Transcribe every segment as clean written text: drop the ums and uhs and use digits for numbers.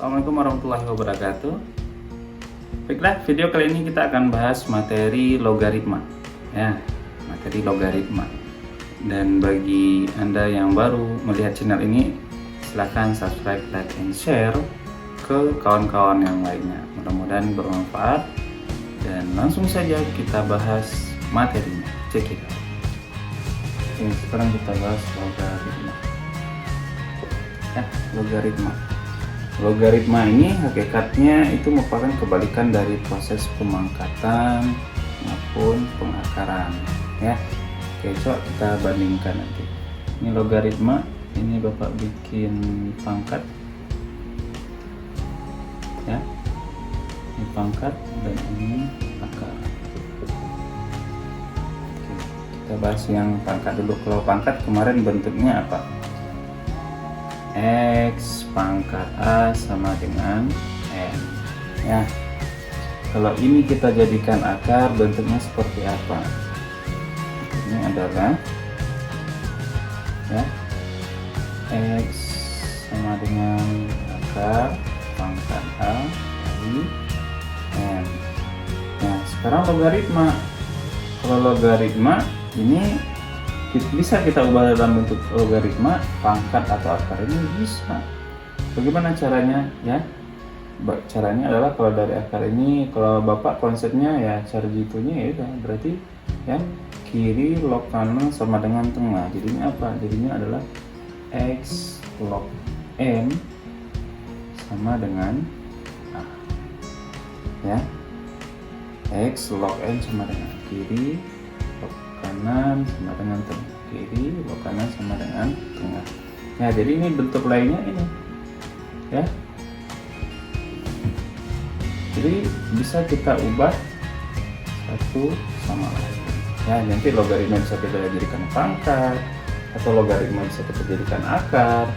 Assalamualaikum warahmatullahi wabarakatuh. Baiklah, video kali ini kita akan bahas materi logaritma. Ya, materi logaritma. Dan bagi Anda yang baru melihat channel ini, silahkan subscribe, like, and share ke kawan-kawan yang lainnya. Mudah-mudahan bermanfaat. Dan langsung saja kita bahas materinya. Check it out. Oke, sekarang kita bahas logaritma. Ya, logaritma. Logaritma ini hakikatnya itu merupakan kebalikan dari proses pemangkatan maupun pengakaran. Ya, oke, coba kita bandingkan nanti. Ini logaritma, ini Bapak bikin pangkat, ya, ini pangkat dan ini akar. Oke, kita bahas yang pangkat dulu. Kalau pangkat kemarin bentuknya apa? X pangkat A sama dengan N. Ya, kalau ini kita jadikan akar, bentuknya seperti apa? Ini adalah ya, X sama dengan akar pangkat A kali N. Nah, sekarang logaritma. Kalau logaritma ini bisa kita ubah dalam bentuk logaritma, pangkat atau akar ini bisa. Bagaimana caranya? Ya, caranya adalah kalau dari akar ini, kalau Bapak konsepnya ya cara gitunya ya udah, berarti ya kiri log kanan sama dengan tengah. Jadinya apa? Jadinya adalah X log N sama dengan A. Ya, X log N sama dengan kiri log kanan sama dengan tengah, kiri log kanan sama dengan tengah. Ya, jadi ini bentuk lainnya ini, ya. Jadi bisa kita ubah satu sama lain. Ya, nanti logaritma bisa kita jadikan pangkat, atau logaritma bisa kita jadikan akar,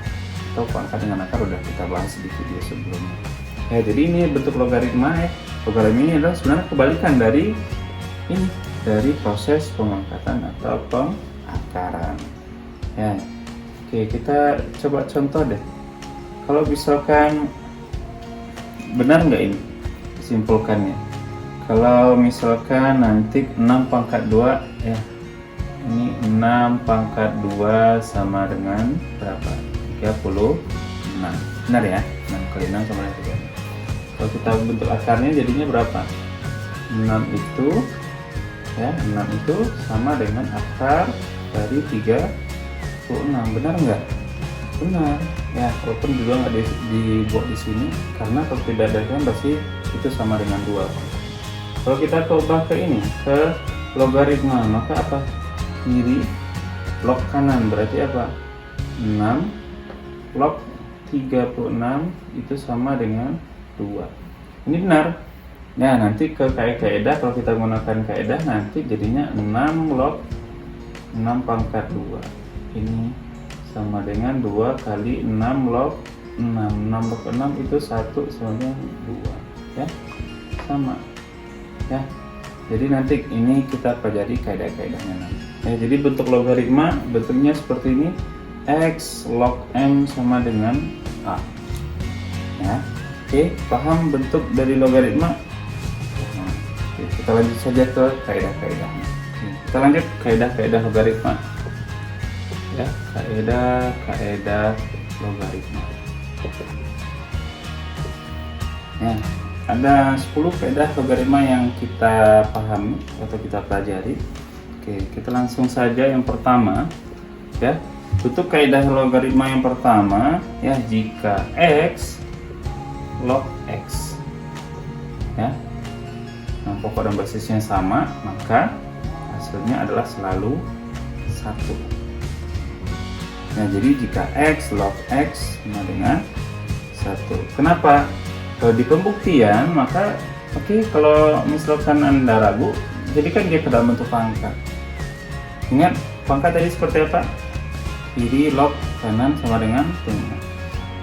atau pangkat dengan akar udah kita bahas di video sebelumnya. Ya, jadi ini bentuk logaritma. Ya, logaritma ini adalah sebenarnya kebalikan dari ini, dari proses pemangkatan atau pengakaran. Ya, oke, kita coba contoh deh. Kalau misalkan benar nggak ini simpulkannya? Kalau misalkan nanti 6 pangkat 2, ya, ini 6 pangkat 2 sama dengan berapa? 36. Benar ya? 6 kali 6 sama dengan 36. Kalau kita bentuk akarnya jadinya berapa? 6 itu, ya, 6 itu sama dengan akar dari 36. Benar nggak? Benar. Ya, walaupun juga nggak dibuat di sini, karena kalau tidak ada kan pasti itu sama dengan 2. Kalau kita coba ke ini, ke logaritma, maka apa? Kiri log kanan berarti apa? 6 log 36 itu sama dengan 2. Ini benar. Nah, nanti ke kaidah, kalau kita gunakan kaidah nanti jadinya 6 log 6 pangkat 2. Ini sama dengan 2 kali 6 log 6. 6 log 6 itu 1 sama dengan 2. Ya, sama. Ya, jadi nanti ini kita pelajari kaidah-kaidahnya nanti. Ya, jadi bentuk logaritma bentuknya seperti ini. X log M sama dengan A. Ya, oke, paham bentuk dari logaritma? Oke, kita lanjut saja ke kaidah-kaidahnya. Kita lanjut kaidah-kaidah logaritma. Ya, kaidah logaritma. Ya, ada 10 kaidah logaritma yang kita pahami atau kita pelajari. Oke, kita langsung saja yang pertama. Ya, untuk kaidah logaritma yang pertama, ya, jika X log X, ya, nah, pokok dan basisnya sama, maka hasilnya adalah selalu 1. Nah, jadi jika X log X sama dengan 1. Kenapa? Kalau di pembuktian, maka oke, kalau misalkan Anda ragu, jadikan dia ke dalam bentuk pangkat. Ingat, pangkat tadi seperti apa? Kiri log kanan sama dengan tengah.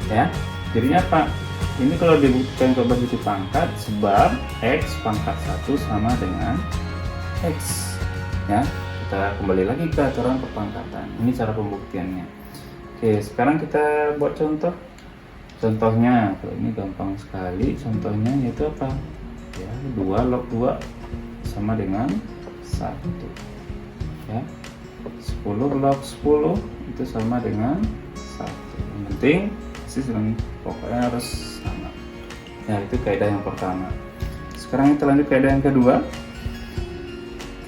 Ya, jadinya apa? Ini kalau dibuktikan ke bentuk pangkat, sebab X pangkat 1 sama dengan X. Ya, kita kembali lagi ke aturan perpangkatan. Ini cara pembuktiannya. Oke, sekarang kita buat contoh. Contohnya, kalau ini gampang sekali. Contohnya yaitu apa? Ya, 2 log 2 sama dengan 1. Ya, 10 log 10 itu sama dengan 1. Yang penting sisanya pokoknya harus sama. Ya, itu kaidah yang pertama. Sekarang kita lanjut kaidah yang kedua.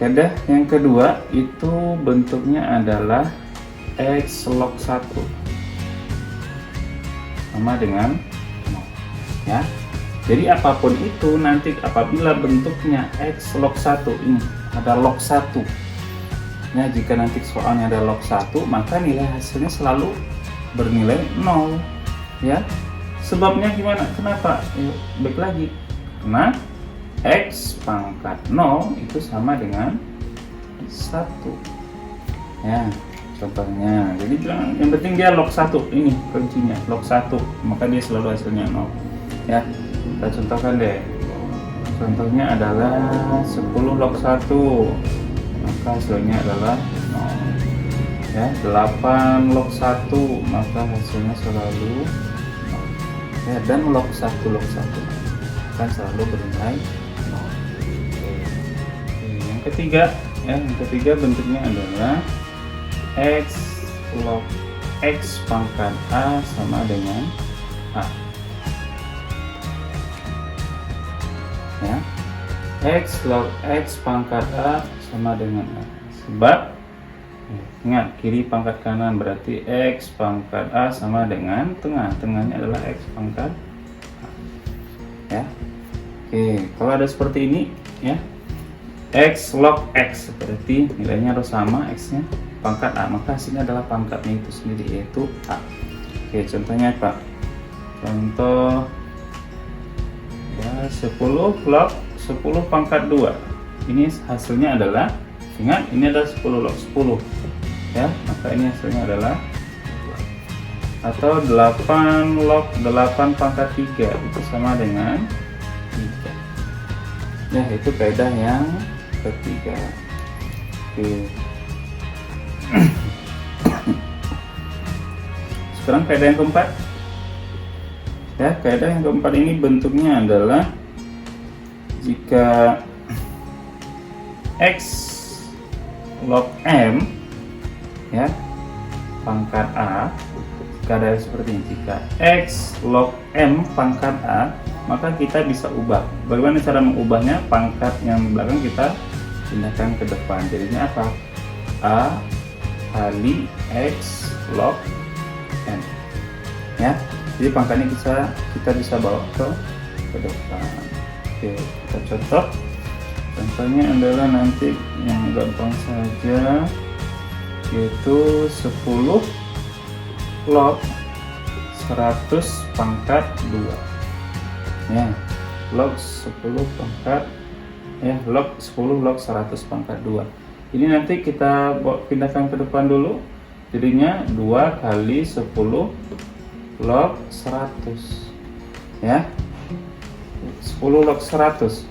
Kaidah yang kedua itu bentuknya adalah X log 1 sama dengan 0. Ya. Jadi apapun itu nanti apabila bentuknya X log 1 ini ada log 1. Nah, jika nanti soalnya ada log 1, maka nilai hasilnya selalu bernilai 0. Ya. Sebabnya gimana? Kenapa? Ya, baik lagi. Karena X pangkat 0 itu sama dengan 1. Ya. Contohnya, jadi yang penting dia log 1, ini kuncinya log 1, maka dia selalu hasilnya 0. Ya, kita contohkan deh. Contohnya adalah 10 log 1, maka hasilnya adalah 0. Ya, 8 log 1, maka hasilnya selalu 0. Ya, dan log 1 akan selalu bernilai 0. Yang ketiga, yang ketiga bentuknya adalah X log X pangkat A sama dengan A. Ya, X log X pangkat A sama dengan A. Sebab ingat, kiri pangkat kanan berarti X pangkat A sama dengan tengah. Tengahnya adalah X pangkat A. Ya. Oke, kalau ada seperti ini ya, X log X berarti nilainya harus sama, X nya pangkat A, maka hasilnya adalah pangkatnya itu sendiri, yaitu A. Oke, contohnya apa? Contoh ya, 10 log 10 pangkat 2. Ini hasilnya adalah, ingat ini adalah 10 log 10 ya, maka ini hasilnya adalah 2. Atau 8 log 8 pangkat 3 itu sama dengan 3. Ya, itu kaidah yang ketiga. Oke. Sekarang kaidah yang keempat. Ya, kaidah yang keempat ini bentuknya adalah jika X log M ya pangkat A, jika ada seperti ini, jika X log M pangkat A, maka kita bisa ubah. Bagaimana cara mengubahnya? Pangkat yang belakang kita pindahkan ke depan. Jadinya apa? A kali X log M. Ya, jadi pangkatnya kita bisa bawa ke depan. Oke, kita contoh. Contohnya adalah nanti yang gampang saja, yaitu 10 log 100 pangkat 2. Ya, log 10 pangkat log 10 log 100 pangkat 2. Ini nanti kita pindahkan ke depan dulu. Jadinya 2 kali 10 log 100. Ya. 10 log 100.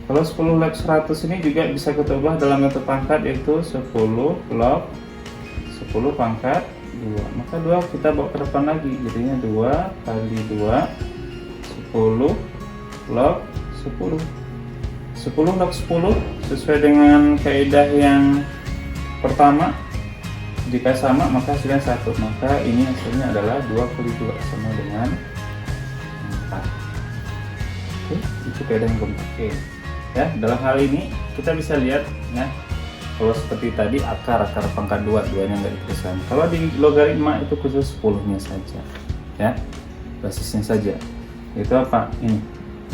Kalau 10 log 100 ini juga bisa kita ubah dalam metode pangkat, yaitu 10 log 10 pangkat 2. Maka 2 kita bawa ke depan lagi. Jadinya 2 kali 2 10 log 10. 10 log 10 sesuai dengan kaidah yang pertama, jika sama maka hasilnya 1, maka ini hasilnya adalah 2 kali 2 sama dengan 4. Oke, itu kaidah yang keempat. Oke. Ya, dalam hal ini kita bisa lihat ya, kalau seperti tadi akar pangkat 2, 2-nya nggak dituliskan. Kalau di logaritma itu khusus 10-nya saja. Ya, basisnya saja. Itu apa?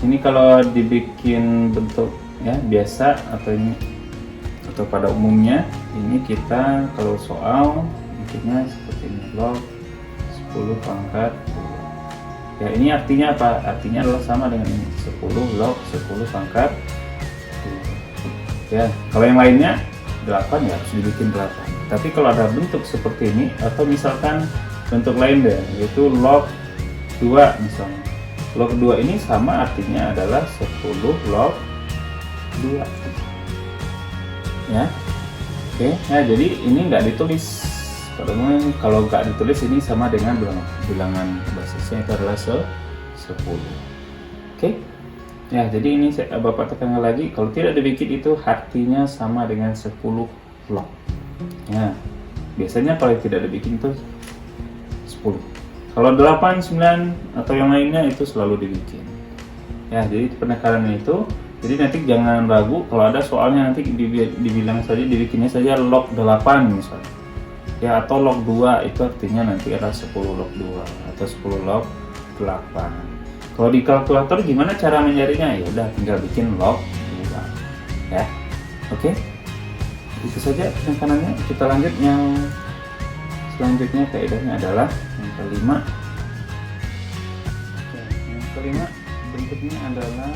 Ini kalau dibikin bentuk ya biasa atau pada umumnya ini kita kalau soal bikinnya seperti ini, log 10 pangkat 2. Ya, ini artinya apa? Artinya adalah sama dengan ini, 10 log 10 pangkat 2. Ya, kalau yang lainnya 8 ya harus dibikin 8. Tapi kalau ada bentuk seperti ini atau misalkan bentuk lain deh, yaitu log 2 misalnya. Log 2 ini sama artinya adalah 10 log 2. Ya. Oke, nah jadi ini nggak ditulis Pada umumnya kalau nggak ditulis ini sama dengan bilangan basisnya itu adalah 10. Oke. Ya, jadi ini Bapak tekankan lagi, kalau tidak dibikin itu artinya sama dengan 10 log. Ya, biasanya kalau tidak dibikin itu 10. Kalau 8, 9 atau yang lainnya itu selalu dibikin. Ya, jadi penekanannya itu, jadi nanti jangan ragu kalau ada soalnya nanti dibilang saja, dibikinnya saja log 8 misalnya. Ya, atau log 2 itu artinya nanti ada 10 log 2 atau 10 log 8. Kalau di kalkulator gimana cara mencarinya? Ya udah tinggal bikin log 2. Ya. Oke. Itu saja penekanannya. Kita lanjut yang selanjutnya, kaidahnya adalah yang kelima. Oke, yang kelima bentuknya adalah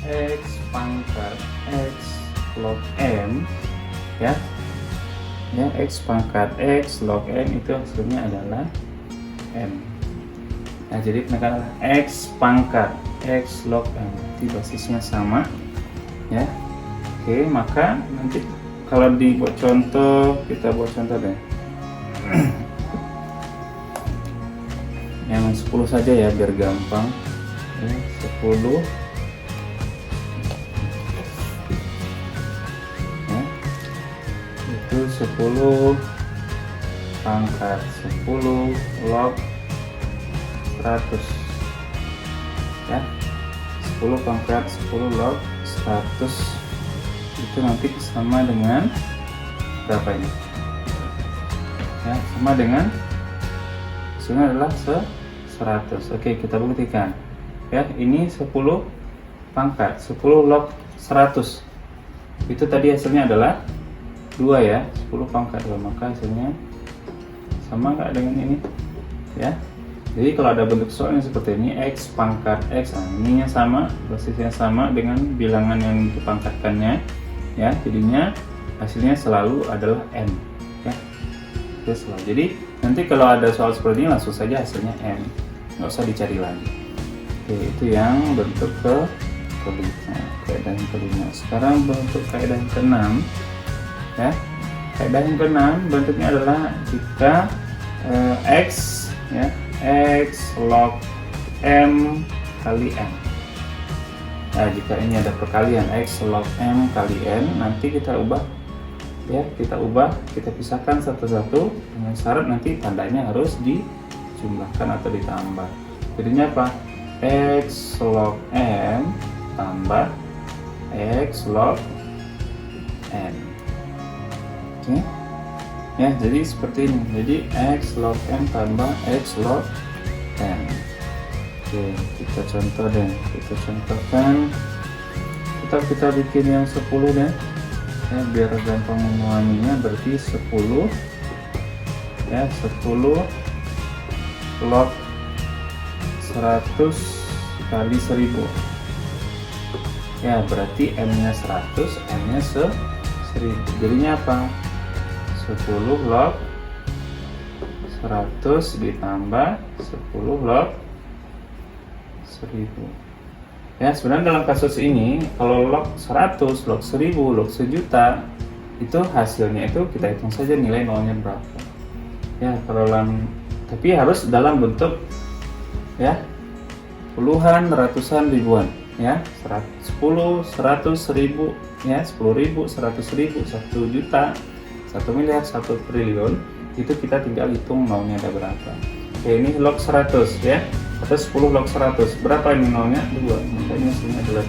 X pangkat X log M, ya. Ya, X pangkat X log M itu hasilnya adalah M. Nah, jadi penekanan X pangkat X log M, nanti basisnya sama, ya. Oke, maka nanti kalau dibuat contoh, kita buat contoh deh. Yang 10 saja ya biar gampang. Ya, 10. Itu 10 pangkat 10 log 100, ya. 10 pangkat 10 log 100 itu nanti sama dengan berapa ini? Ya, sama dengan hasilnya adalah 100. Oke, kita buktikan. Ya, ini 10 pangkat 10 log 100. Itu tadi hasilnya adalah 2 ya, 10 pangkat 2, maka hasilnya sama nggak dengan ini, ya. Jadi kalau ada bentuk soalnya seperti ini, X pangkat X, nah ininya sama, basisnya sama dengan bilangan yang dipangkatkannya, ya. Jadinya hasilnya selalu adalah M, ya. Itu selalu. Jadi nanti kalau ada soal seperti ini langsung saja hasilnya M, nggak usah dicari lagi. Oke, itu yang bentuk kelima, kaidah yang kelima. Sekarang bentuk kaidah yang keenam. Ya, kaidah yang keenam bentuknya adalah jika X, ya, X log M kali N. Nah, jika ini ada perkalian X log M kali N, nanti kita ubah, ya, kita pisahkan satu-satu dengan syarat nanti tandanya harus dijumlahkan atau ditambah. Jadinya apa? X log M tambah X log N. Oke. Ya, jadi seperti ini. Jadi X log M tambah X log N. Oke, kita contoh deh. Kita contohkan. Kita bikin yang 10 deh. Ya, biar gampang memahaminya, berarti 10, ya, 10 log 100 kali 10. Ya, berarti M-nya 100, N-nya 1000. Jadinya apa? 10 log 100 ditambah 10 log 1000. Ya, sebenarnya dalam kasus ini kalau log 100, log 1000, log 1.000.000 itu hasilnya itu kita hitung saja nilai nolnya berapa. Ya, kalau tapi harus dalam bentuk, ya, puluhan, ratusan, ribuan, ya. 10, 100, 1000, ya, 10.000, 100.000, 1 juta, 1 miliar, 1 triliun, itu kita tinggal hitung nolnya ada berapa. Oke, ini log 100, ya, atau 10 log 100, berapa ini nolnya? 2, maka ini hasilnya adalah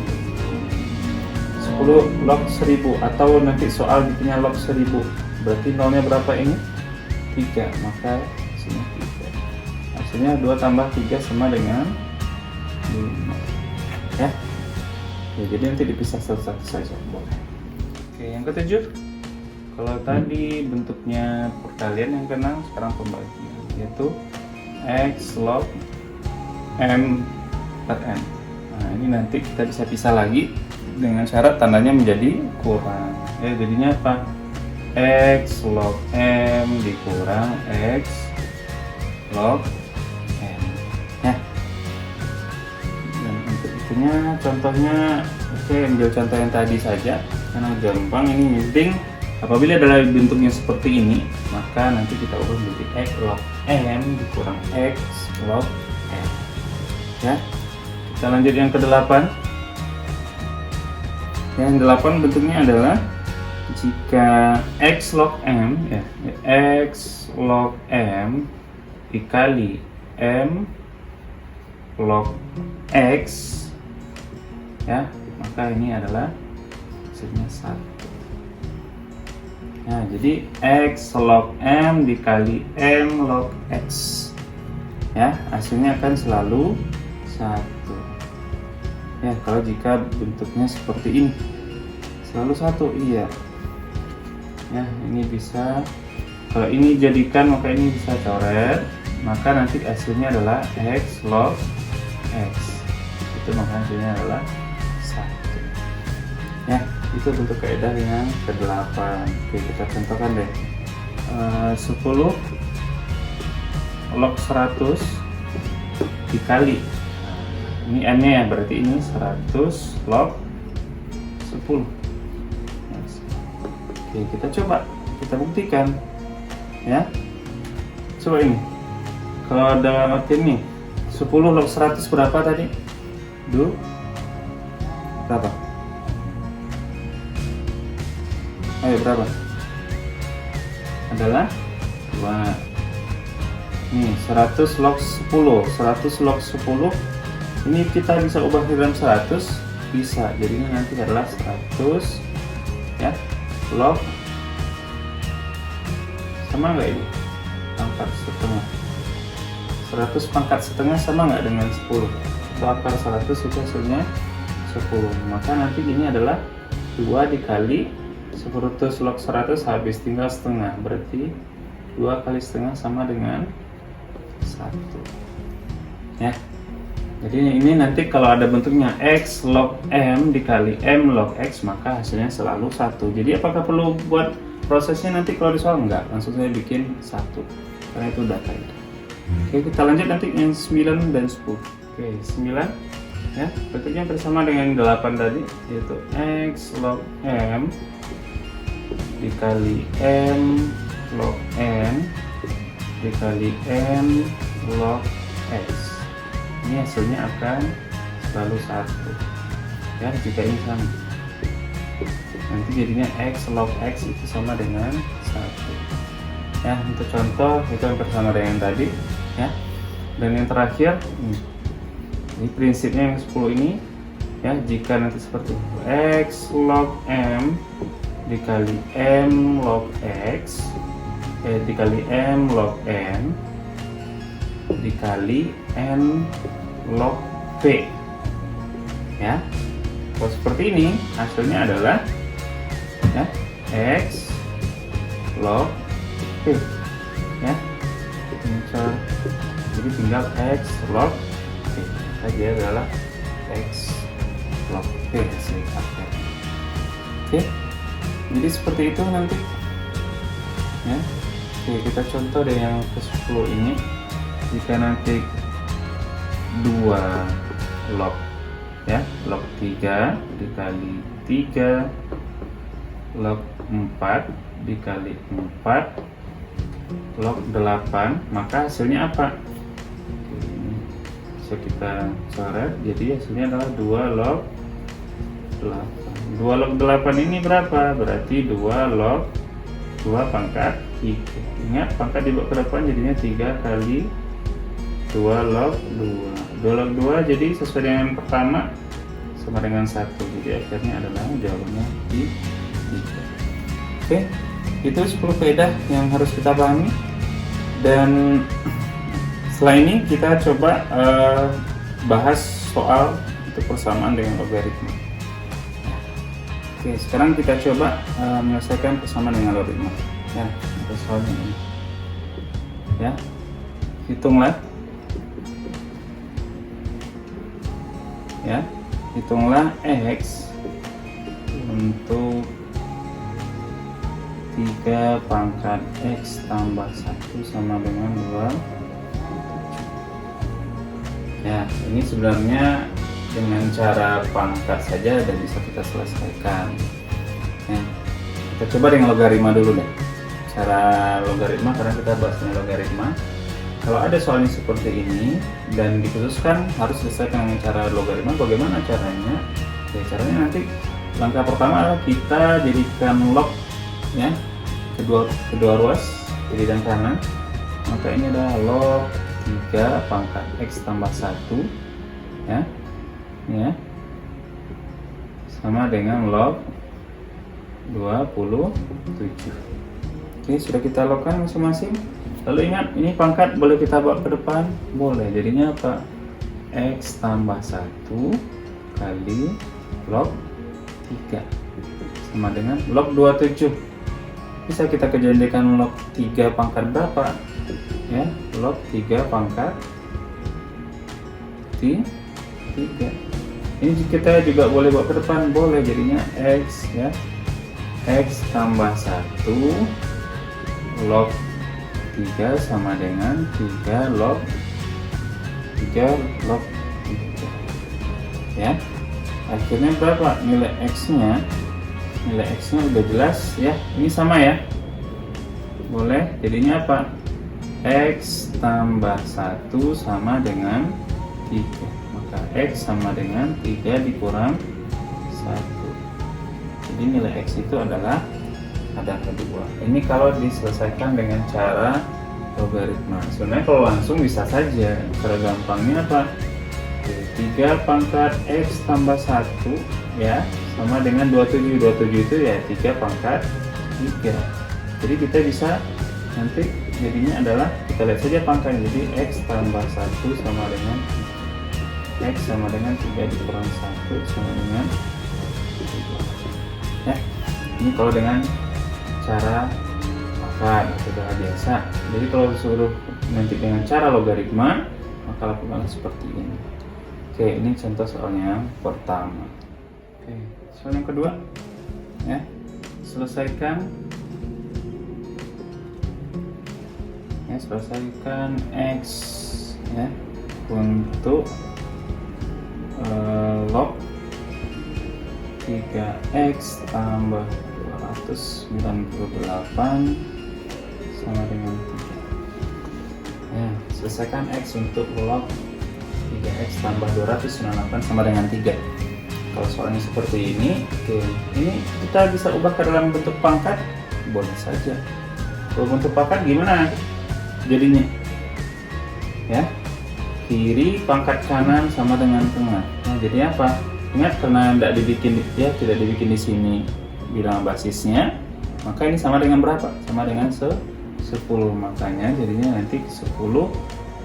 2. 10 log 1000, atau nanti soal bikinnya log 1000, berarti nolnya berapa ini? 3, maka hasilnya 3. Hasilnya 2 tambah 3 sama dengan 5, ya. Oke, jadi nanti dipisah satu-satu saja, boleh. Oke, yang ketujuh, kalau tadi bentuknya perkalian, yang keenam sekarang pembagian, yaitu X log M per N. Nah, ini nanti kita bisa pisah lagi dengan syarat tandanya menjadi kurang. Ya, jadinya apa? X log M dikurang X log N. Ya. Dan untuk itunya contohnya, oke, ambil contoh yang tadi saja karena gampang. Ini penting Apabila adalah bentuknya seperti ini, maka nanti kita ubah menjadi X log M dikurang X log M. Ya, kita lanjut yang ke-8. Yang 8 bentuknya adalah jika X log M, ya, X log M dikali M log X, ya, maka ini adalah hasilnya 1. Nah, jadi X log M dikali M log X, ya, hasilnya akan selalu 1. Ya, kalau jika bentuknya seperti ini selalu 1, iya. Ya, ini bisa, kalau ini jadikan maka ini bisa coret, maka nanti hasilnya adalah X log X, itu maka hasilnya adalah 1. Ya, itu bentuk kaidah yang ke-8. Oke, kita contohkan deh. 10 log 100 dikali, ini n nya ya, berarti ini 100 log 10. Oke, kita coba, kita buktikan, ya. Coba ini, kalau ada nih 10 log 100 berapa tadi? Berapa? Ayo, berapa? Adalah 2. Nih, 100 log 10. 100 log 10 ini kita bisa ubah ke dalam 100, bisa. Jadinya nanti adalah 100, ya, log, sama nggak ini? Pangkat setengah. 100 pangkat setengah sama nggak dengan 10? Atau akar 100 itu hasilnya 10. Maka nanti ini adalah 2 dikali 100 log 100, habis tinggal setengah. Berarti 2 kali setengah sama dengan 1. Ya. Jadi ini nanti kalau ada bentuknya X log M dikali M log X, maka hasilnya selalu 1. Jadi apakah perlu buat prosesnya nanti kalau di soal? Enggak, langsung saya bikin 1. Karena itu data itu. Oke, kita lanjut nanti yang 9 dan 10. Oke, 9, ya, bentuknya bersama dengan 8 tadi, yaitu X log M dikali M log N dikali M log X. Ini hasilnya akan selalu 1, ya, jika ini sama. Nanti jadinya X log X itu sama dengan 1. Ya, untuk contoh itu yang bersama dengan yang tadi, ya. Dan yang terakhir ini prinsipnya yang 10 ini, ya, jika nanti seperti itu, X log M dikali M log X dikali M log N dikali N log P, ya. Kalau seperti ini hasilnya adalah, ya, X log P, ya. Jadi tinggal X log P, dia adalah X log P hasil akhir. Oke, jadi seperti itu nanti, ya. Oke, kita contoh deh yang ke-10 ini. Jika nanti 2 log, ya, log 3 dikali 3 log 4 dikali 4 log 8, maka hasilnya apa? Ini bisa kita coret, jadi hasilnya adalah 2 log 8. 2 log 8 ini berapa? Berarti 2 log 2 pangkat 3. Ingat, pangkat dibawa ke depan jadinya 3 kali 2 log 2. 2 log 2 jadi sesuai dengan yang pertama sama dengan 1. Jadi akhirnya adalah jawabannya di 3. Oke, itu 10 kaidah yang harus kita pahami. Dan setelah ini kita coba bahas soal untuk persamaan dengan logaritma. Oke, sekarang kita coba menyelesaikan persamaan dengan logaritma. Ya, untuk soalnya ini. Ya, hitunglah. Ya, hitunglah X untuk 3 pangkat X tambah 1 sama dengan 2. Ya, ini sebenarnya dengan cara pangkat saja dan bisa kita selesaikan. Ya, kita Kita coba dengan logaritma dulu deh. Cara logaritma, karena kita bahasnya logaritma. Kalau ada soalnya seperti ini dan dikhususkan harus selesaikan dengan cara logaritma, bagaimana caranya? Ya, caranya nanti langkah pertama adalah kita jadikan log ya kedua ruas kiri dan kanan. Maka ini adalah log 3 pangkat X tambah 1 ya, sama dengan log 27. Oke, sudah kita logkan masing-masing. Lalu ingat, ini pangkat boleh kita bawa ke depan? Boleh. Jadinya apa? X tambah 1 kali log 3 sama dengan log 27. Bisa kita jadikan log 3 pangkat berapa? Ya, log 3 pangkat 3. Ini kita juga boleh bawa ke depan? Boleh. Jadinya X ya. X tambah 1 log 3 sama dengan 3 log 3 ya. Akhirnya berapa nilai X nya? Nilai X nya udah jelas ya, ini sama ya, boleh. Jadinya apa? X tambah 1 sama dengan 3, maka X sama dengan 3 dikurang 1. Jadi nilai X itu adalah ada kedua. Ini kalau diselesaikan dengan cara logaritma. Sebenarnya kalau langsung bisa saja. Cara gampangnya apa? 3 pangkat X tambah 1 ya sama dengan 27. 27 itu ya 3 pangkat 3. Jadi kita bisa nanti jadinya adalah, kita lihat saja pangkatnya. Jadi X tambah 1 sama dengan X sama dengan 3 dikurang 1 sama dengan 3 ya. Ini kalau dengan cara pangkat atau cara biasa. Jadi kalau disuruh nanti dengan cara logaritma, maka lakukanlah seperti ini. Oke, ini contoh soalnya yang pertama. Oke, soal yang kedua ya, selesaikan X ya untuk log 3X tambah 298 sama dengan 3 ya. Selesaikan X untuk log 3X tambah 298 sama dengan 3. Kalau soalnya seperti ini, oke, ini kita bisa ubah ke dalam bentuk pangkat, boleh saja. Kalau bentuk pangkat gimana jadinya ya? Kiri pangkat kanan sama dengan tengah. Nah, jadi apa? Ingat, karena tidak dibikin di sini bilangan basisnya, maka ini sama dengan berapa? Sama dengan 10. Makanya jadinya nanti 10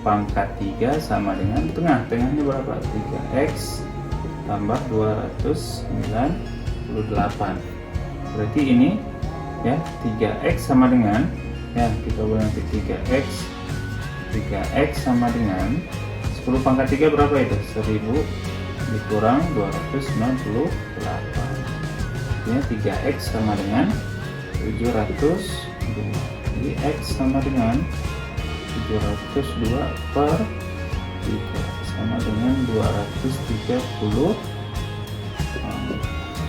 pangkat 3 sama dengan tengah. Tengahnya berapa? 3X tambah 298. Berarti ini ya 3X sama dengan ya, kita boleh nanti 3X sama dengan 10 pangkat 3 berapa itu? 1000 dikurang 298. Artinya 3X sama dengan 702. Jadi X sama dengan 702 per 3 sama dengan 230.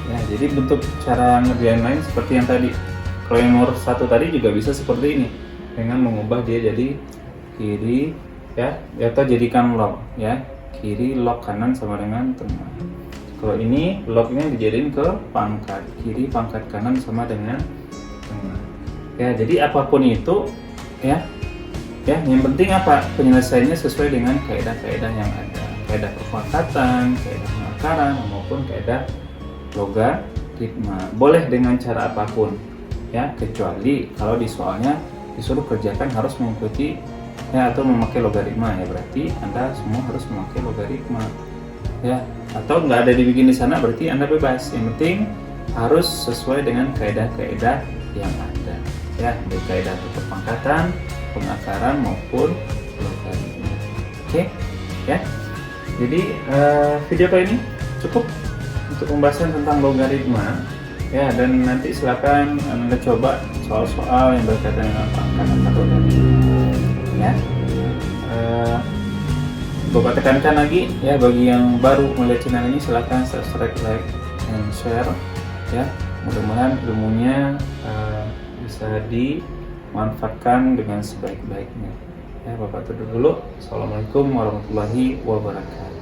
Ya, jadi bentuk cara ngerjain lain seperti yang tadi. Kalau yang nomor 1 tadi juga bisa seperti ini, dengan mengubah dia jadi kiri ya, atau jadikan log ya, kiri log kanan sama dengan tengah. Kalau ini lognya dijadiin ke pangkat, kiri pangkat kanan sama dengan tengah. Ya, jadi apapun itu ya, yang penting apa? Penyelesaiannya sesuai dengan kaidah-kaidah yang ada, kaidah perpangkatan, kaidah pengakaran maupun kaidah logaritma. Boleh dengan cara apapun ya, kecuali kalau di soalnya disuruh kerjakan harus mengikuti ya atau memakai logaritma ya, berarti Anda semua harus memakai logaritma ya, atau nggak ada dibikin di sana berarti Anda bebas. Yang penting harus sesuai dengan kaidah-kaidah yang ada ya, baik kaidah perpangkatan, pengakaran maupun logaritma. Oke ya, jadi video kali ini cukup untuk pembahasan tentang logaritma ya, dan nanti silakan Anda coba soal-soal yang berkaitan dengan pangkat atau logaritma ya. Bapak tekankan lagi ya, bagi yang baru melihat channel ini silakan subscribe, like, and share ya, Mudah-mudahan ilmunya bisa dimanfaatkan dengan sebaik-baiknya. Ya, Bapak tutup dulu. Assalamualaikum warahmatullahi wabarakatuh.